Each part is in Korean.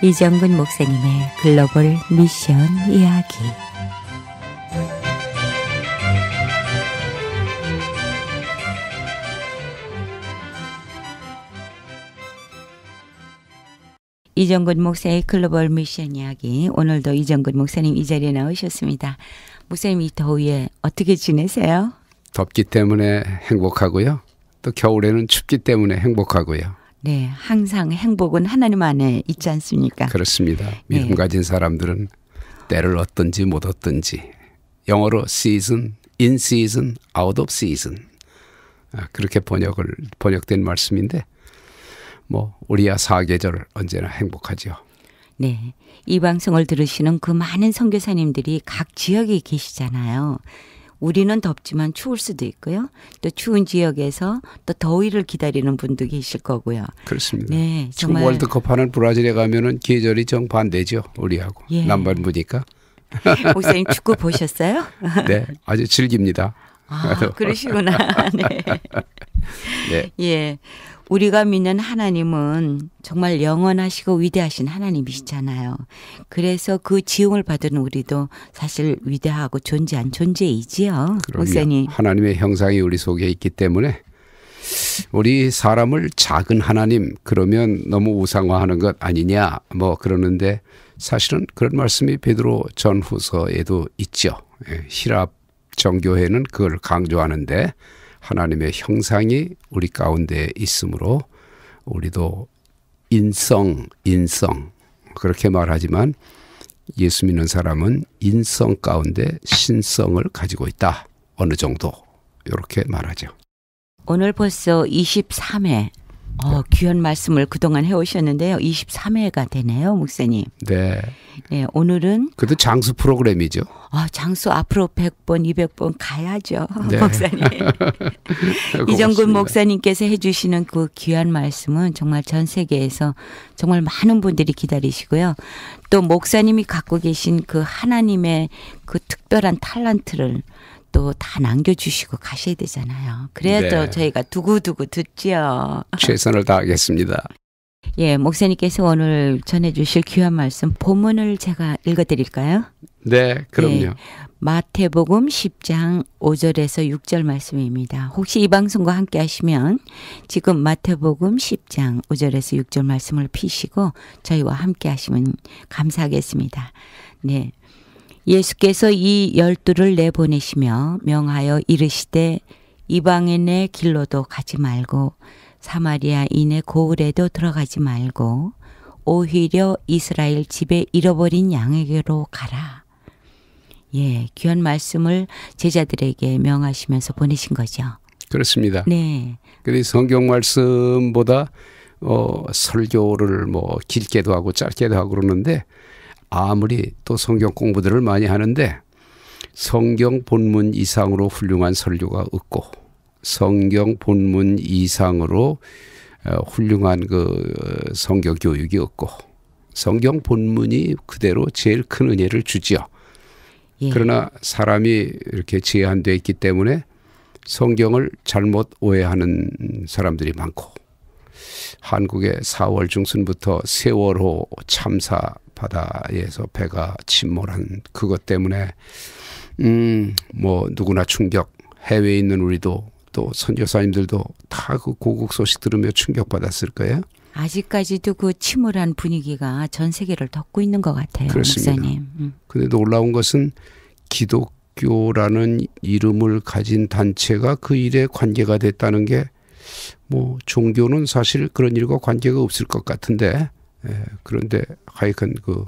이정근 목사님의 글로벌 미션 이야기. 이정근 목사의 글로벌 미션 이야기. 오늘도 이정근 목사님 이 자리에 나오셨습니다. 목사님, 이 더위에 어떻게 지내세요? 덥기 때문에 행복하고요. 또 겨울에는 춥기 때문에 행복하고요. 네, 항상 행복은 하나님 안에 있지 않습니까? 그렇습니다. 믿음 네. 가진 사람들은 때를 얻든지 못 얻든지, 영어로 season, in season, out of season, 그렇게 번역된 말씀인데, 뭐 우리야 사계절 언제나 행복하죠. 네, 이 방송을 들으시는 그 많은 선교사님들이 각 지역에 계시잖아요. 우리는 덥지만 추울 수도 있고요. 또 추운 지역에서 또 더위를 기다리는 분도 계실 거고요. 그렇습니다. 네, 지금 정말 월드컵 하는 브라질에 가면은 계절이 정반대죠. 우리하고. 예. 남반부니까. 목사님 축구 보셨어요? 네, 아주 즐깁니다. 아, 그러시구나. 네. 네. 예. 우리가 믿는 하나님은 정말 영원하시고 위대하신 하나님이시잖아요. 그래서 그 지음을 받은 우리도 사실 위대하고 존재한 존재이지요. 목사님. 하나님의 형상이 우리 속에 있기 때문에 우리 사람을 작은 하나님 그러면 너무 우상화하는 것 아니냐 뭐 그러는데 사실은 그런 말씀이 베드로 전후서에도 있죠. 히랍 정교회는 그걸 강조하는데 하나님의 형상이 우리 가운데 있으므로 우리도 인성 그렇게 말하지만 예수 믿는 사람은 인성 가운데 신성을 가지고 있다. 어느 정도 이렇게 말하죠. 오늘 벌써 23회 귀한 말씀을 그동안 해오셨는데요. 23회가 되네요, 목사님. 네. 네, 오늘은 그것도 장수 프로그램이죠. 장수 앞으로 100번, 200번 가야죠, 네. 목사님. 이정근 목사님께서 해주시는 그 귀한 말씀은 정말 전 세계에서 정말 많은 분들이 기다리시고요. 또 목사님이 갖고 계신 그 하나님의 그 특별한 탤런트를 또 다 남겨주시고 가셔야 되잖아요. 그래야 또 네. 저희가 두고두고 듣지요. 최선을 다하겠습니다. 예, 목사님께서 오늘 전해주실 귀한 말씀 본문을 제가 읽어드릴까요? 네, 그럼요. 예, 마태복음 10장 5절에서 6절 말씀입니다. 혹시 이 방송과 함께 하시면 지금 마태복음 10장 5절에서 6절 말씀을 피시고 저희와 함께 하시면 감사하겠습니다. 네. 예수께서 이 12를 내보내시며 명하여 이르시되 이방인의 길로도 가지 말고 사마리아인의 고을에도 들어가지 말고 오히려 이스라엘 집에 잃어버린 양에게로 가라. 예, 귀한 말씀을 제자들에게 명하시면서 보내신 거죠. 그렇습니다. 네. 그런데 성경 말씀보다 설교를 뭐 길게도 하고 짧게도 하고 그러는데 아무리 또 성경 공부들을 많이 하는데 성경 본문 이상으로 훌륭한 설교가 없고 성경 본문 이상으로 훌륭한 그 성경 교육이 없고 성경 본문이 그대로 제일 큰 은혜를 주지요. 예. 그러나 사람이 이렇게 제한되어 있기 때문에 성경을 잘못 오해하는 사람들이 많고 한국의 4월 중순부터 세월호 참사 바다에서 배가 침몰한 그것 때문에 뭐 누구나 충격, 해외에 있는 우리도 또 선교사님들도 다 그 고국 소식 들으며 충격받았을 거예요. 아직까지도 그 침울한 분위기가 전 세계를 덮고 있는 것 같아요. 그렇습니다. 목사님. 그런데 놀라운 것은 기독교라는 이름을 가진 단체가 그 일에 관계가 됐다는 게 뭐 종교는 사실 그런 일과 관계가 없을 것 같은데 그런데 하여간 그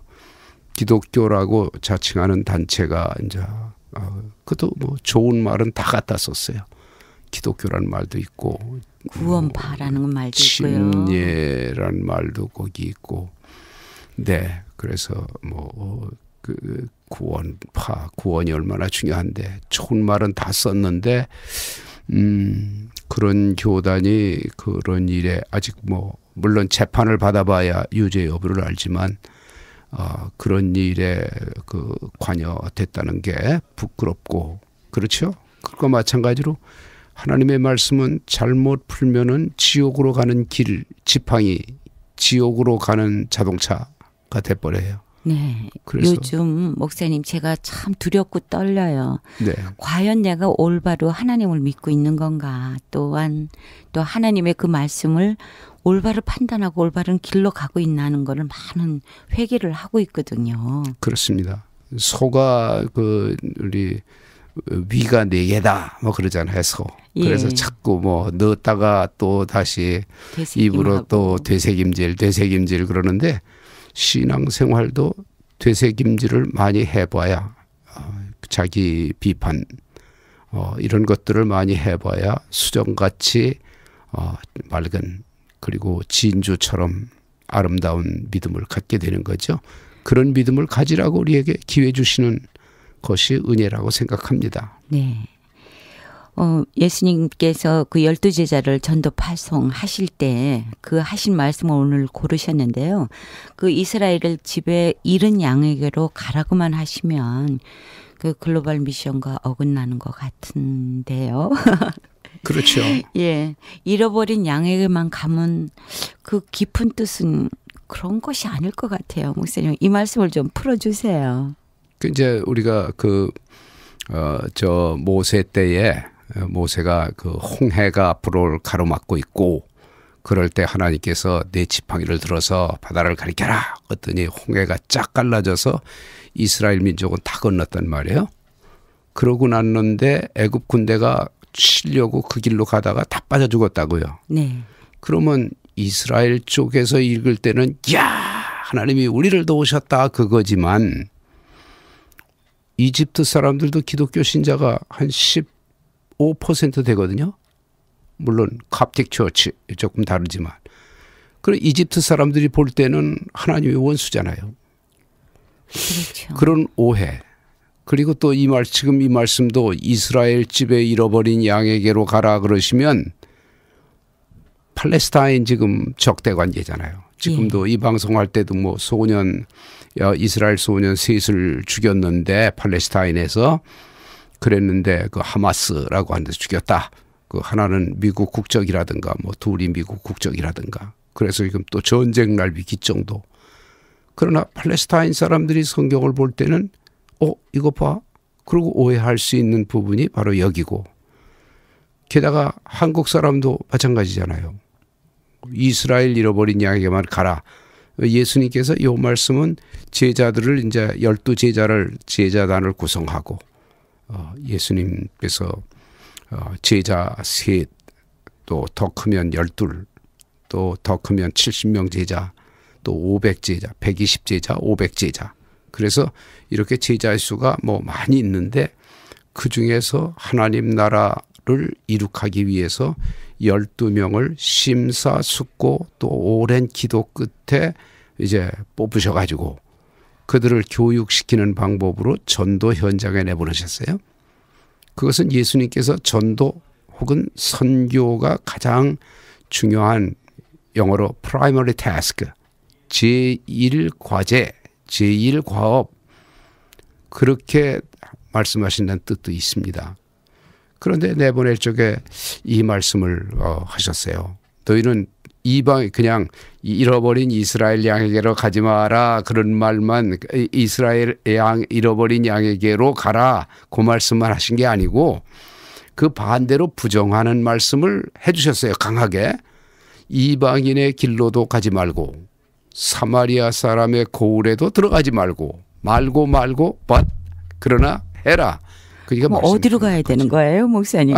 기독교라고 자칭하는 단체가 이제 그것도 뭐 좋은 말은 다 갖다 썼어요. 기독교라는 말도 있고 구원파라는 말도 있고요. 침례라는 말도 거기 있고 네 그래서 뭐 그 구원이 얼마나 중요한데 좋은 말은 다 썼는데 그런 교단이 그런 일에 아직 뭐 물론 재판을 받아봐야 유죄 여부를 알지만 그런 일에 그 관여됐다는 게 부끄럽고 그렇죠. 그것과 마찬가지로 하나님의 말씀은 잘못 풀면은 지옥으로 가는 길, 지팡이, 지옥으로 가는 자동차가 돼버려요. 네. 요즘 목사님 제가 참 두렵고 떨려요. 네. 과연 내가 올바로 하나님을 믿고 있는 건가? 또한 또 하나님의 그 말씀을 올바로 판단하고 올바른 길로 가고 있나는 거를 많은 회개를 하고 있거든요. 그렇습니다. 소가 우리 위가 4개다 뭐 그러잖아요. 소. 그래서 자꾸 뭐 넣었다가 또 다시 입으로 또 되새김질 그러는데 신앙생활도 되새김질을 많이 해봐야 자기 비판 이런 것들을 많이 해봐야 수정같이 맑은 그리고 진주처럼 아름다운 믿음을 갖게 되는 거죠. 그런 믿음을 가지라고 우리에게 기회 주시는 것이 은혜라고 생각합니다. 네. 예수님께서 그 12제자를 전도 파송하실 때 그 하신 말씀을 오늘 고르셨는데요. 그 이스라엘을 집에 잃은 양에게로 가라고만 하시면 그 글로벌 미션과 어긋나는 것 같은데요. 그렇죠. 예. 잃어버린 양에게만 가면 그 깊은 뜻은 그런 것이 아닐 것 같아요. 목사님, 이 말씀을 좀 풀어주세요. 이제 우리가 모세 때에 모세가 그 홍해가 앞으로 가로막고 있고 그럴 때 하나님께서 내 지팡이를 들어서 바다를 가리켜라 그랬더니 홍해가 쫙 갈라져서 이스라엘 민족은 다 건넜단 말이에요. 그러고 났는데 애굽 군대가 치려고 그 길로 가다가 다 빠져 죽었다고요. 네. 그러면 이스라엘 쪽에서 읽을 때는 야 하나님이 우리를 도우셨다 그거지만 이집트 사람들도 기독교 신자가 한 15% 되거든요. 물론 캅틱 처치 조금 다르지만 그리고 이집트 사람들이 볼 때는 하나님의 원수잖아요. 그렇죠. 그런 오해. 그리고 또 지금 이 말씀도 이스라엘 집에 잃어버린 양에게로 가라 그러시면 팔레스타인 지금 적대 관계잖아요. 지금도 이 방송할 때도 뭐 이스라엘 소년 셋을 죽였는데 팔레스타인에서 그랬는데 그 하마스라고 하는 데서 죽였다. 그 하나는 미국 국적이라든가 뭐 둘이 미국 국적이라든가 그래서 지금 또 전쟁 날비 기정도. 그러나 팔레스타인 사람들이 성경을 볼 때는 이거 봐. 그러고 오해할 수 있는 부분이 바로 여기고 게다가 한국 사람도 마찬가지잖아요. 이스라엘 잃어버린 양에게만 가라. 예수님께서 이 말씀은 제자들을 이제 12제자단을 구성하고 예수님께서 제자 셋, 또 더 크면 12, 또 더 크면 70명 제자, 또 500제자, 120제자, 500제자. 그래서 이렇게 제자의 수가 뭐 많이 있는데 그 중에서 하나님 나라를 이룩하기 위해서 12명을 심사숙고 또 오랜 기도 끝에 이제 뽑으셔가지고 그들을 교육시키는 방법으로 전도 현장에 내보내셨어요. 그것은 예수님께서 전도 혹은 선교가 가장 중요한 영어로 primary task, 제1과제, 제1과업 그렇게 말씀하신다는 뜻도 있습니다. 그런데 내보낼 적에 이 말씀을 하셨어요. 너희는 그냥 잃어버린 이스라엘 양에게로 가지 마라 그런 말만 이스라엘 잃어버린 양에게로 가라 그 말씀만 하신 게 아니고 그 반대로 부정하는 말씀을 해주셨어요. 강하게. 이방인의 길로도 가지 말고 사마리아 사람의 고을에도 들어가지 말고 but 그러나 해라. 그러니까 뭐 어디로 가야 되는 거예요, 목사님?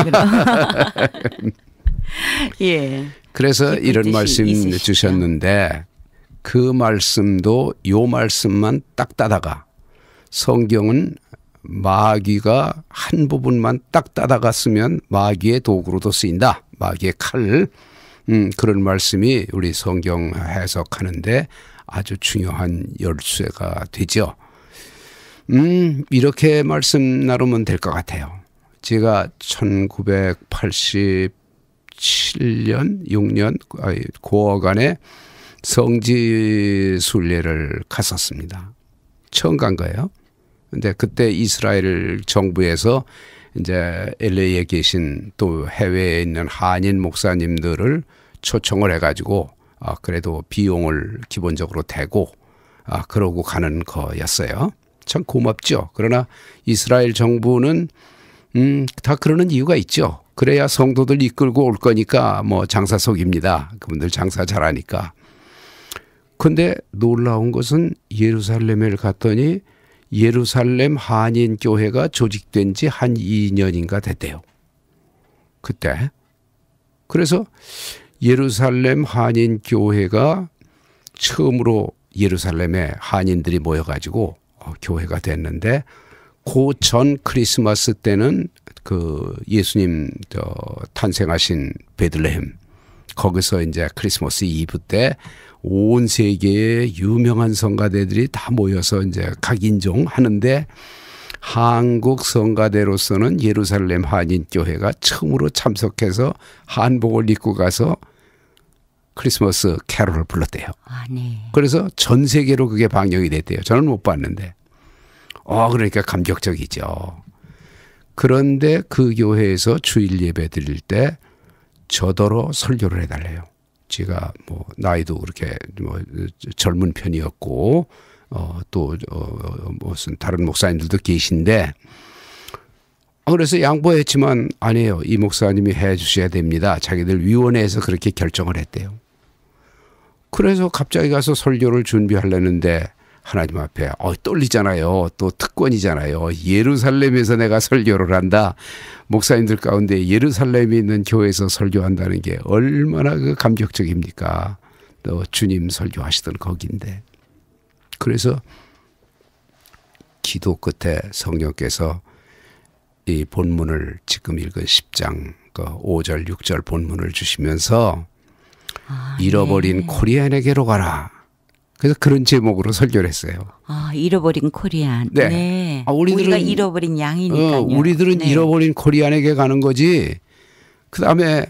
예. 그래서 이런 말씀 주셨는데 그 말씀도 요 말씀만 딱 따다가 성경은 마귀가 한 부분만 딱 따다가 쓰면 마귀의 도구로도 쓰인다. 마귀의 칼. 그런 말씀이 우리 성경 해석하는데 아주 중요한 열쇠가 되죠. 이렇게 말씀 나누면 될 것 같아요. 제가 1987년, 6년 고어간에 성지 순례를 갔었습니다. 처음 간 거예요. 근데 그때 이스라엘 정부에서 이제 LA에 계신 또 해외에 있는 한인 목사님들을 초청을 해가지고 그래도 비용을 기본적으로 대고 그러고 가는 거였어요. 참 고맙죠. 그러나 이스라엘 정부는 다 그러는 이유가 있죠. 그래야 성도들 이끌고 올 거니까 뭐 장사 속입니다. 그분들 장사 잘하니까. 근데 놀라운 것은 예루살렘에 갔더니 예루살렘 한인교회가 조직된 지 한 2년인가 됐대요. 그때. 그래서 예루살렘 한인교회가 처음으로 예루살렘에 한인들이 모여가지고 교회가 됐는데 그 전 크리스마스 때는 그 예수님 탄생하신 베들레헴 거기서 이제 크리스마스 이브 때 온 세계의 유명한 성가대들이 다 모여서 이제 각인종 하는데 한국 성가대로서는 예루살렘 한인교회가 처음으로 참석해서 한복을 입고 가서 크리스마스 캐롤을 불렀대요. 네. 그래서 전 세계로 그게 방영이 됐대요. 저는 못 봤는데. 그러니까 감격적이죠. 그런데 그 교회에서 주일 예배 드릴 때 저더러 설교를 해달래요. 제가 뭐 나이도 그렇게 뭐 젊은 편이었고 또 무슨 다른 목사님들도 계신데 그래서 양보했지만 아니에요. 이 목사님이 해 주셔야 됩니다. 자기들 위원회에서 그렇게 결정을 했대요. 그래서 갑자기 가서 설교를 준비하려는데 하나님 앞에 떨리잖아요. 또 특권이잖아요. 예루살렘에서 내가 설교를 한다. 목사님들 가운데 예루살렘에 있는 교회에서 설교한다는 게 얼마나 그 감격적입니까? 또 주님 설교하시던 거긴데. 그래서 기도 끝에 성령께서 이 본문을 지금 읽은 10장 5절 6절 본문을 주시면서 잃어버린 네. 코리안에게로 가라. 그래서 그런 제목으로 설교를 했어요. 잃어버린 코리안. 네. 네. 우리들은 우리가 잃어버린 양이니까요. 우리들은 네. 잃어버린 코리안에게 가는 거지. 그다음에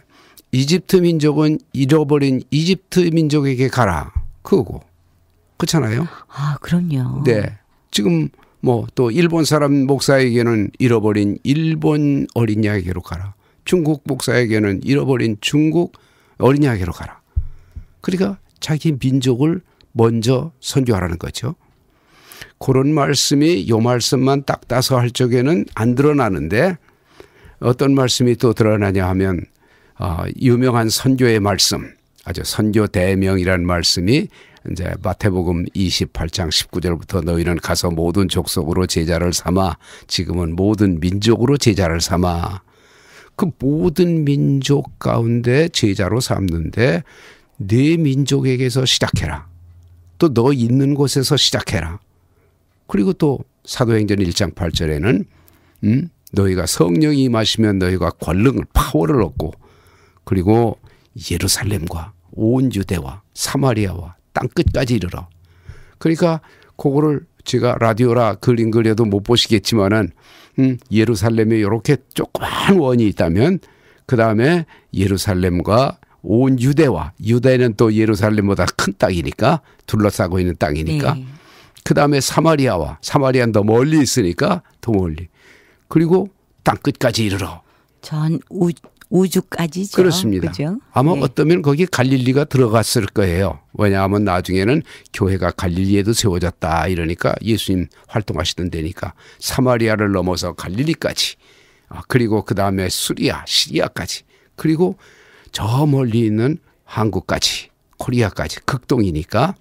이집트 민족은 잃어버린 이집트 민족에게 가라. 그거고. 그렇잖아요. 그럼요. 네. 지금 뭐 또 일본 사람 목사에게는 잃어버린 일본 어린 양에게로 가라. 중국 목사에게는 잃어버린 중국 어린 양에게로 가라. 그러니까 자기 민족을 먼저 선교하라는 거죠. 그런 말씀이 요 말씀만 딱 따서 할 적에는 안 드러나는데 어떤 말씀이 또 드러나냐 하면 유명한 선교의 말씀, 아주 선교 대명이라는 말씀이 이제 마태복음 28장 19절부터 너희는 가서 모든 족속으로 제자를 삼아 지금은 모든 민족으로 제자를 삼아 그 모든 민족 가운데 제자로 삼는데 네 민족에게서 시작해라. 또 너 있는 곳에서 시작해라. 그리고 또 사도행전 1장 8절에는 너희가 성령이 임하시면 너희가 권능을 파워를 얻고 그리고 예루살렘과 온 유대와 사마리아와 땅끝까지 이르러. 그러니까 그거를 제가 라디오라 그려도 못 보시겠지만은 예루살렘에 이렇게 조그만 원이 있다면 그 다음에 예루살렘과 온 유대와 유대는 또 예루살렘보다 큰 땅이니까 둘러싸고 있는 땅이니까 네. 그 다음에 사마리아와 사마리아는 더 멀리 있으니까 더 멀리 그리고 땅끝까지 이르러 전 우주까지죠. 그렇습니다. 그죠? 아마 네. 어떠면 거기 갈릴리가 들어갔을 거예요. 왜냐하면 나중에는 교회가 갈릴리에도 세워졌다 이러니까 예수님 활동하시던 데니까 사마리아를 넘어서 갈릴리까지 그리고 그 다음에 수리아 시리아까지 그리고 저 멀리 있는 한국까지 코리아까지 극동이니까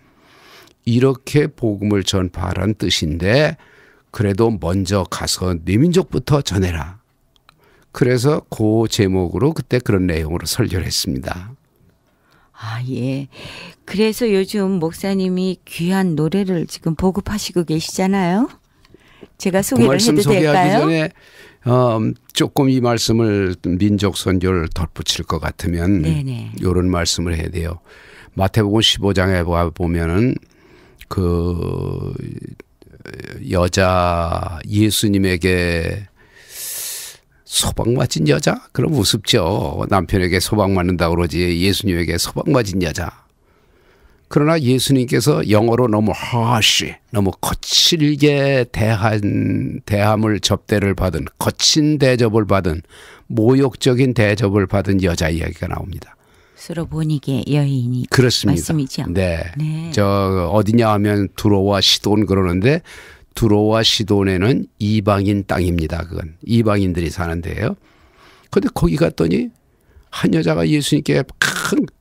이렇게 복음을 전파하라는 뜻인데 그래도 먼저 가서 네 민족부터 전해라. 그래서 그 제목으로 그때 그런 내용으로 설교를 했습니다. 예. 그래서 요즘 목사님이 귀한 노래를 지금 보급하시고 계시잖아요. 제가 그 소개를 말씀 해도 소개하기 될까요? 전에 조금 이 말씀을 민족 선교를 덧붙일 것 같으면 네네. 이런 말씀을 해야 돼요. 마태복음 15장에 보면은 그 여자 예수님에게 소방 맞은 여자? 그럼 우습죠. 남편에게 소방 맞는다고 그러지 예수님에게 소방 맞은 여자. 그러나 예수님께서 영어로 너무 harsh, 너무 거칠게 대함을 접대를 받은, 거친 대접을 받은, 모욕적인 대접을 받은 여자 이야기가 나옵니다. 수로보니게 여인이 그렇습니다. 말씀이죠. 네. 네. 저 어디냐 하면 두로와 시돈 그러는데 두로와 시돈에는 이방인 땅입니다. 그건 이방인들이 사는 데예요. 그런데 거기 갔더니 한 여자가 예수님께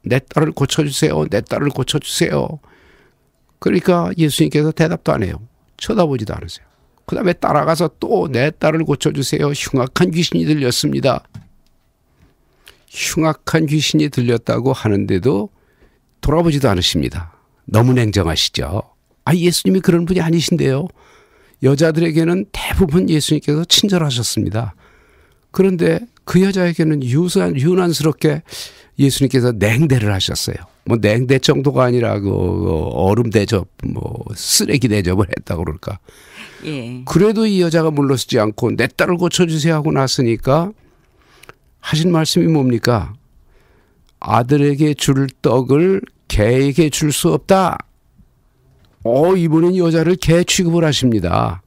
내 딸을 고쳐주세요. 내 딸을 고쳐주세요. 그러니까 예수님께서 대답도 안 해요. 쳐다보지도 않으세요. 그 다음에 따라가서 또 내 딸을 고쳐주세요. 흉악한 귀신이 들렸습니다. 흉악한 귀신이 들렸다고 하는데도 돌아보지도 않으십니다. 너무 냉정하시죠. 예수님이 그런 분이 아니신데요. 여자들에게는 대부분 예수님께서 친절하셨습니다. 그런데 그 여자에게는 유난스럽게 예수님께서 냉대를 하셨어요. 뭐 냉대 정도가 아니라 그 얼음 대접, 뭐 쓰레기 대접을 했다고 그럴까. 예. 그래도 이 여자가 물러서지 않고 내 딸을 고쳐주세요 하고 났으니까 하신 말씀이 뭡니까? 아들에게 줄 떡을 개에게 줄 수 없다. 이분은 여자를 개 취급을 하십니다.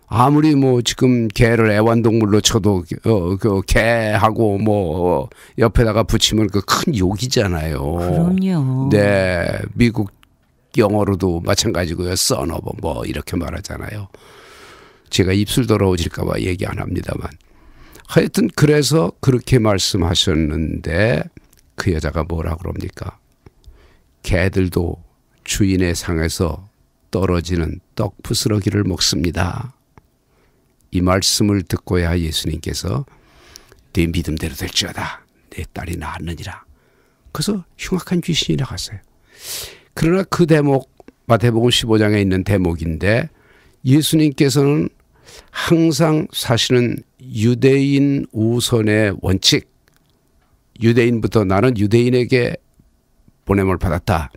아무리 뭐 지금 개를 애완동물로 쳐도 그 개하고 뭐 옆에다가 붙이면 그 큰 욕이잖아요. 그럼요. 네, 미국 영어로도 마찬가지고요. son of 뭐 이렇게 말하잖아요. 제가 입술 더러워질까 봐 얘기 안 합니다만. 하여튼 그래서 그렇게 말씀하셨는데 그 여자가 뭐라 그럽니까? 개들도 주인의 상에서 떨어지는 떡 부스러기를 먹습니다. 이 말씀을 듣고야 예수님께서 네 믿음대로 될지어다. 내 딸이 나았느니라. 그래서 흉악한 귀신이 나갔어요. 그러나 그 대목 마태복음 15장에 있는 대목인데 예수님께서는 항상 사실은 유대인 우선의 원칙, 유대인부터 나는 유대인에게 보냄을 받았다.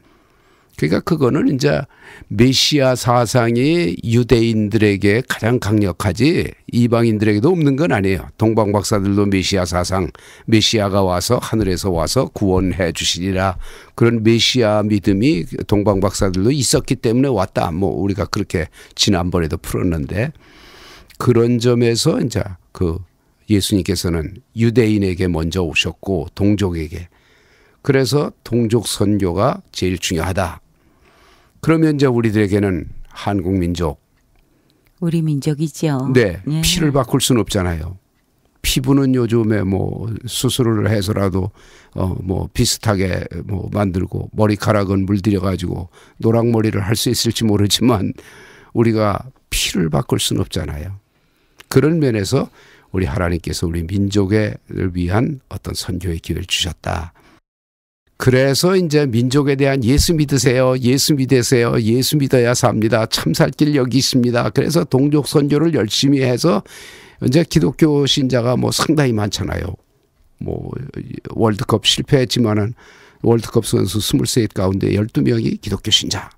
그러니까 그거는 이제 메시아 사상이 유대인들에게 가장 강력하지 이방인들에게도 없는 건 아니에요. 동방 박사들도 메시아 사상, 메시아가 와서 하늘에서 와서 구원해 주시리라. 그런 메시아 믿음이 동방 박사들도 있었기 때문에 왔다. 뭐 우리가 그렇게 지난번에도 풀었는데 그런 점에서 이제 그 예수님께서는 유대인에게 먼저 오셨고 동족에게. 그래서 동족 선교가 제일 중요하다. 그러면 이제 우리들에게는 한국 민족. 우리 민족이죠. 네. 네. 피를 바꿀 수는 없잖아요. 피부는 요즘에 뭐 수술을 해서라도 뭐 비슷하게 뭐 만들고 머리카락은 물들여 가지고 노랑머리를 할 수 있을지 모르지만 우리가 피를 바꿀 수는 없잖아요. 그런 면에서 우리 하나님께서 우리 민족을 위한 어떤 선교의 기회를 주셨다. 그래서 이제 민족에 대한 예수 믿으세요. 예수 믿으세요. 예수 믿어야 삽니다. 참 살 길 여기 있습니다. 그래서 동족 선교를 열심히 해서 이제 기독교 신자가 뭐 상당히 많잖아요. 뭐 월드컵 실패했지만은 월드컵 선수 23 가운데 12명이 기독교 신자.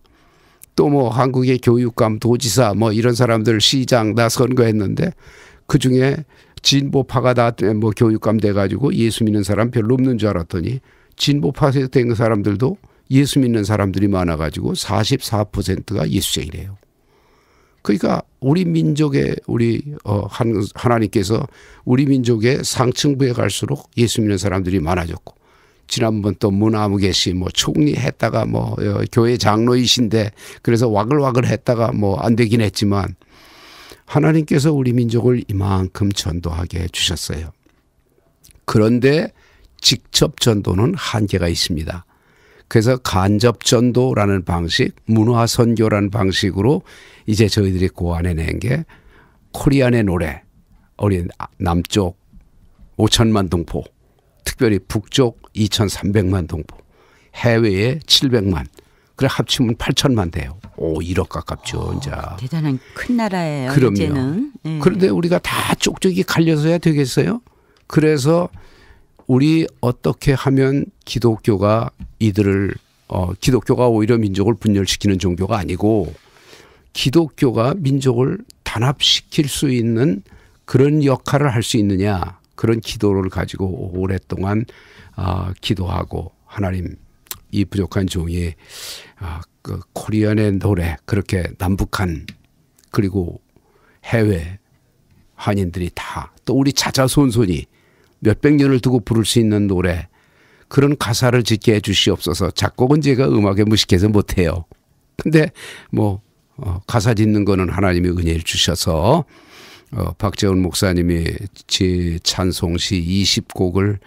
또 뭐 한국의 교육감, 도지사 뭐 이런 사람들 시장 다 선거했는데 그중에 진보파가 다 뭐 교육감 돼가지고 예수 믿는 사람 별로 없는 줄 알았더니 진보파에 된 사람들도 예수 믿는 사람들이 많아가지고 44%가 예수쟁이래요. 그러니까 우리 민족의 우리 하나님께서 우리 민족의 상층부에 갈수록 예수 믿는 사람들이 많아졌고 지난번 또 문아무개씨 뭐 총리 했다가 뭐 교회 장로이신데 그래서 와글와글 했다가 뭐 안 되긴 했지만 하나님께서 우리 민족을 이만큼 전도하게 해주셨어요. 그런데 직접 전도는 한계가 있습니다. 그래서 간접 전도라는 방식, 문화 선교라는 방식으로 이제 저희들이 고안해낸 게 코리안의 노래, 우리 남쪽 5천만 동포, 특별히 북쪽 2,300만 동포, 해외에 700만, 그래 합치면 8천만 돼요. 1억 가깝죠. 이제. 대단한 큰 나라예요. 그럼요. 이제는. 네. 그런데 우리가 다 쪽쪽이 갈려서야 되겠어요? 그래서 우리 어떻게 하면 기독교가 이들을 기독교가 오히려 민족을 분열시키는 종교가 아니고 기독교가 민족을 단합시킬 수 있는 그런 역할을 할 수 있느냐 그런 기도를 가지고 오랫동안 기도하고 하나님 이 부족한 종이 그 코리안의 노래 그렇게 남북한 그리고 해외 한인들이 다 또 우리 자자손손이 몇백 년을 두고 부를 수 있는 노래 그런 가사를 짓게 해 주시옵소서. 작곡은 제가 음악에 무식해서 못해요. 근데 뭐 가사 짓는 거는 하나님이 은혜를 주셔서 박재훈 목사님이 찬송시 20곡을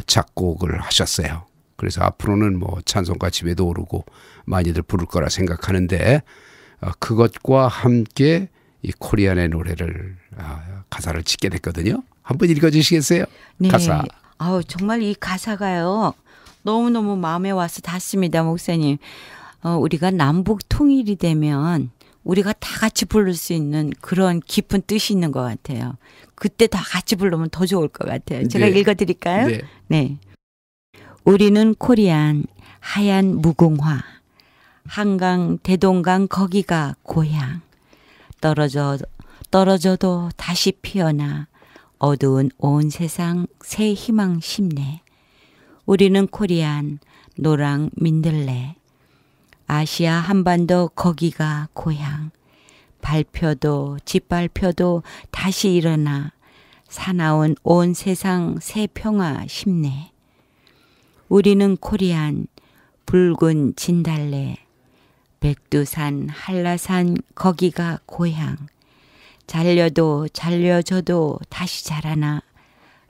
작곡을 하셨어요. 그래서 앞으로는 뭐 찬송가 집에도 오르고 많이들 부를 거라 생각하는데 그것과 함께 이 코리안의 노래를 가사를 짓게 됐거든요. 한번 읽어주시겠어요? 네. 가사. 정말 이 가사가요. 너무너무 마음에 와서 닿습니다, 목사님. 우리가 남북 통일이 되면 우리가 다 같이 부를 수 있는 그런 깊은 뜻이 있는 것 같아요. 그때 다 같이 부르면 더 좋을 것 같아요. 제가 네. 읽어드릴까요? 네. 네. 우리는 코리안 하얀 무궁화 한강 대동강 거기가 고향 떨어져도 다시 피어나 어두운 온 세상 새 희망 심네. 우리는 코리안 노랑 민들레 아시아 한반도 거기가 고향 밟혀도 짓밟혀도 다시 일어나 사나운 온 세상 새 평화 심네. 우리는 코리안 붉은 진달래 백두산 한라산 거기가 고향 잘려져도 다시 자라나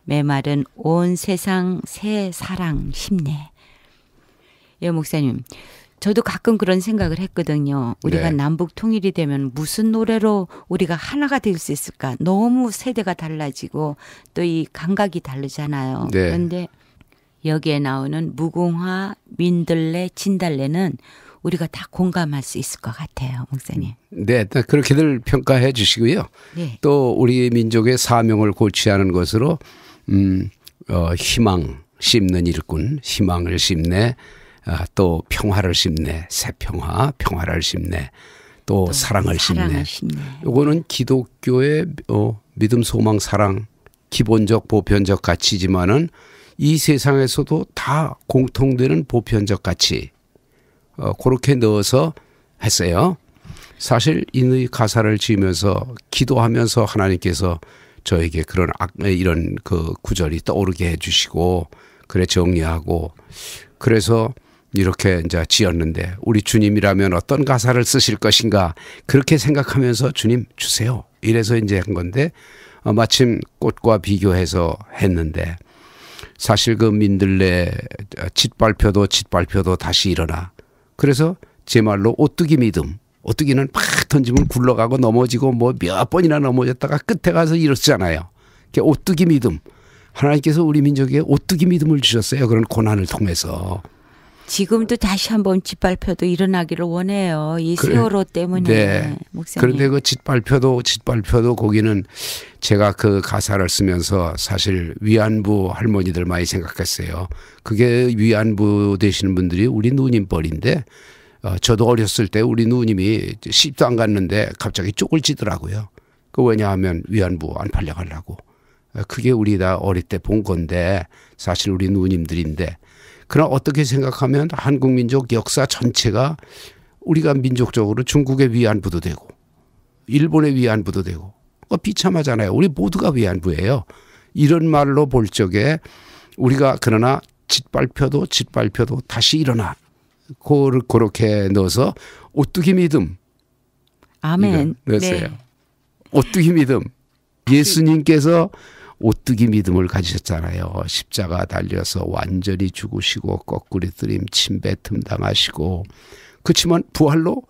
메마른 온 세상 새 사랑 심네. 예, 목사님. 저도 가끔 그런 생각을 했거든요. 우리가 네. 남북 통일이 되면 무슨 노래로 우리가 하나가 될 수 있을까? 너무 세대가 달라지고 또 이 감각이 다르잖아요. 네. 그런데 여기에 나오는 무궁화, 민들레, 진달래는 우리가 다 공감할 수 있을 것 같아요, 목사님. 네, 그렇게들 평가해 주시고요. 네. 또 우리 민족의 사명을 고취하는 것으로 희망 심는 일꾼, 희망을 심네, 또 평화를 심네, 새 평화를 심네, 또 사랑을 심네. 요거는 기독교의 믿음, 소망, 사랑 기본적 보편적 가치지만은 이 세상에서도 다 공통되는 보편적 가치. 그렇게 넣어서 했어요. 사실 이 가사를 지으면서 기도하면서 하나님께서 저에게 이런 그 구절이 떠오르게 해주시고 그래 정리하고 그래서 이렇게 이제 지었는데 우리 주님이라면 어떤 가사를 쓰실 것인가 그렇게 생각하면서 주님 주세요. 이래서 이제 한 건데 마침 꽃과 비교해서 했는데 사실 그 민들레 짓밟혀도 다시 일어나. 그래서 제 말로 오뚜기 믿음. 오뚜기는 팍 던지면 굴러가고 넘어지고 뭐 몇 번이나 넘어졌다가 끝에 가서 일어서잖아요. 오뚜기 믿음. 하나님께서 우리 민족에 오뚜기 믿음을 주셨어요. 그런 고난을 통해서. 지금도 다시 한번 짓밟혀도 일어나기를 원해요. 이 세월호 때문에. 네. 목사님. 그런데 그 짓밟혀도 거기는 제가 그 가사를 쓰면서 사실 위안부 할머니들 많이 생각했어요. 그게 위안부 되시는 분들이 우리 누님뻘인데 저도 어렸을 때 우리 누님이 시집도 안 갔는데 갑자기 쪽을 찌더라고요. 그 왜냐하면 위안부 안 팔려가려고. 그게 우리 다 어릴 때 본 건데 사실 우리 누님들인데 그러나 어떻게 생각하면 한국 민족 역사 전체가 우리가 민족적으로 중국의 위안부도 되고 일본의 위안부도 되고 비참하잖아요. 우리 모두가 위안부예요. 이런 말로 볼 적에 우리가 그러나 짓밟혀도 다시 일어나. 그렇게 넣어서 오뚜기 믿음. 아멘. 넣었어요. 네. 오뚜기 믿음. 예수님께서 오뚜기 믿음을 가지셨잖아요. 십자가 달려서 완전히 죽으시고 거꾸리 뜨림 침뱉음 당하시고 그렇지만 부활로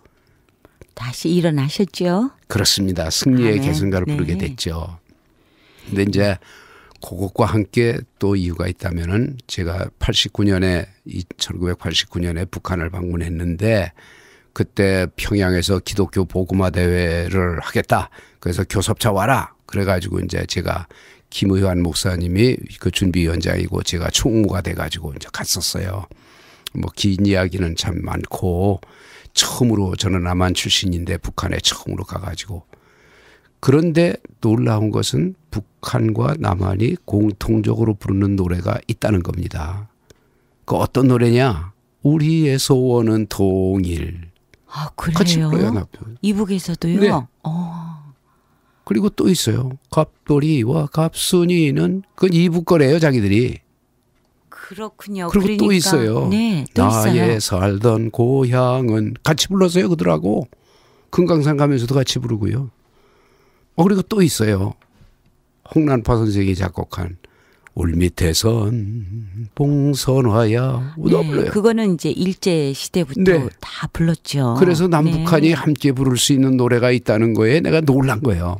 다시 일어나셨죠. 그렇습니다. 승리의 아멘. 계승가를 네. 부르게 됐죠. 근데 이제 그것과 함께 또 이유가 있다면은 제가 1989년에 북한을 방문했는데 그때 평양에서 기독교 복음화 대회를 하겠다. 그래서 교섭차 와라. 그래가지고 이제 제가 김의환 목사님이 그 준비위원장이고 제가 총무가 돼가지고 이제 갔었어요. 뭐 긴 이야기는 참 많고 처음으로 저는 남한 출신인데 북한에 처음으로 가가지고 그런데 놀라운 것은 북한과 남한이 공통적으로 부르는 노래가 있다는 겁니다. 그 어떤 노래냐? 우리의 소원은 통일. 아, 그래요? 같이 불러요. 남편. 이북에서도요? 네. 그리고 또 있어요. 갑돌이와 갑순이는 그건 이북 거래요, 자기들이. 그렇군요. 그리고 그러니까, 또 있어요. 네, 또 나의 있어요. 살던 고향은 같이 불렀어요, 그들하고. 금강산 가면서도 같이 부르고요. 그리고 또 있어요. 홍란파 선생이 작곡한 울밑에선 봉선화야. 네, 그거는 이제 일제 시대부터 네. 다 불렀죠. 그래서 남북한이 네. 함께 부를 수 있는 노래가 있다는 거에 내가 놀란 거예요.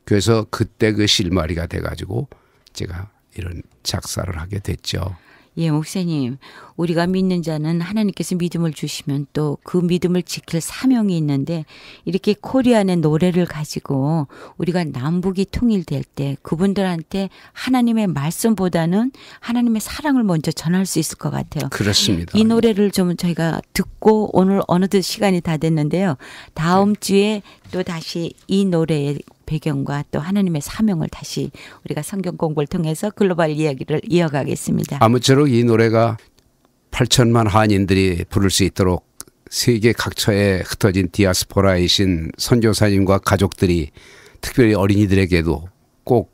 그래서 그때 그 실마리가 돼가지고 제가 이런 작사를 하게 됐죠. 예, 목사님, 우리가 믿는 자는 하나님께서 믿음을 주시면 또 그 믿음을 지킬 사명이 있는데 이렇게 코리안의 노래를 가지고 우리가 남북이 통일될 때 그분들한테 하나님의 말씀보다는 하나님의 사랑을 먼저 전할 수 있을 것 같아요. 그렇습니다. 이 노래를 좀 저희가 듣고 오늘 어느덧 시간이 다 됐는데요. 다음 주에 또 다시 이 노래의 배경과 또 하나님의 사명을 다시 우리가 성경 공부를 통해서 글로벌 이야기를 이어가겠습니다. 아무쪼록 이 노래가 8천만 한인들이 부를 수 있도록 세계 각처에 흩어진 디아스포라이신 선교사님과 가족들이 특별히 어린이들에게도 꼭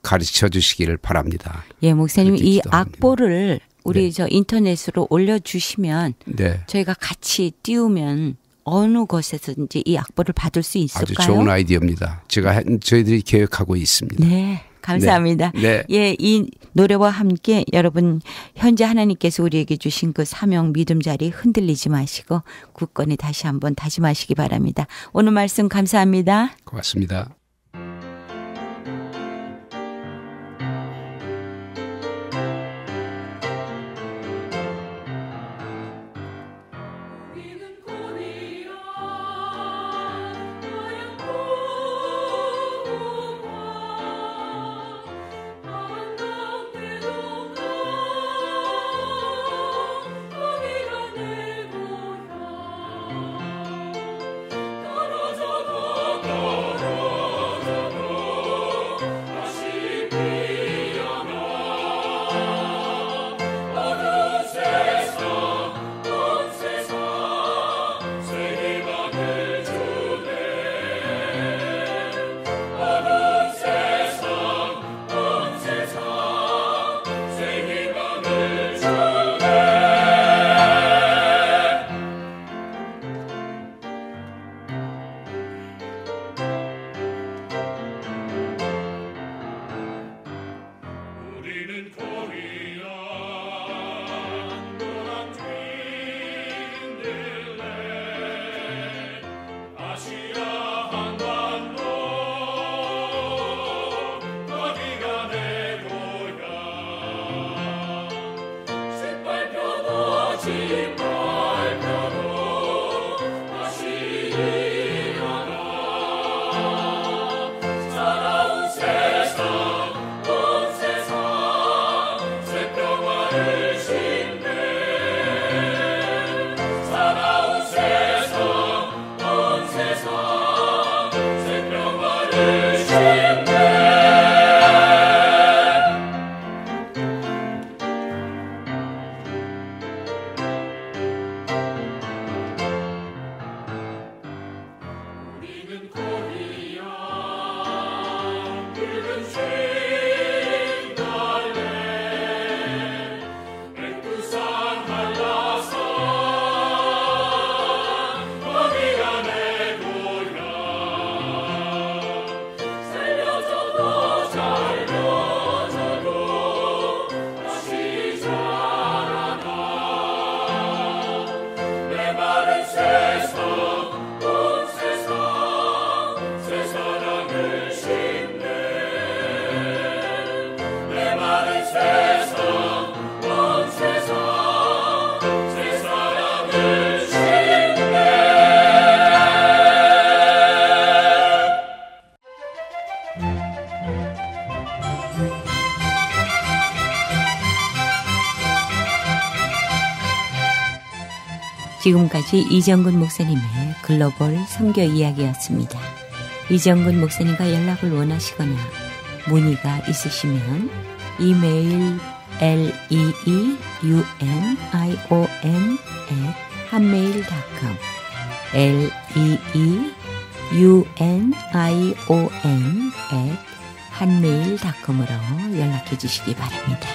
가르쳐 주시기를 바랍니다. 예, 목사님 이 기도합니다. 악보를 우리 네. 저 인터넷으로 올려주시면 네. 저희가 같이 띄우면 어느 곳에서든지 이 악보를 받을 수 있을까요? 아주 좋은 아이디어입니다. 저희들이 계획하고 있습니다. 네, 감사합니다. 네. 예, 이 노래와 함께 여러분 현재 하나님께서 우리에게 주신 그 사명 믿음 자리 흔들리지 마시고 굳건히 다시 한번 다짐하시기 바랍니다. 오늘 말씀 감사합니다. 고맙습니다. 지금까지 이정근 목사님의 글로벌 선교 이야기였습니다. 이정근 목사님과 연락을 원하시거나 문의가 있으시면 이메일 leeunion@한메일.com leeunion@한메일.com으로 연락해 주시기 바랍니다.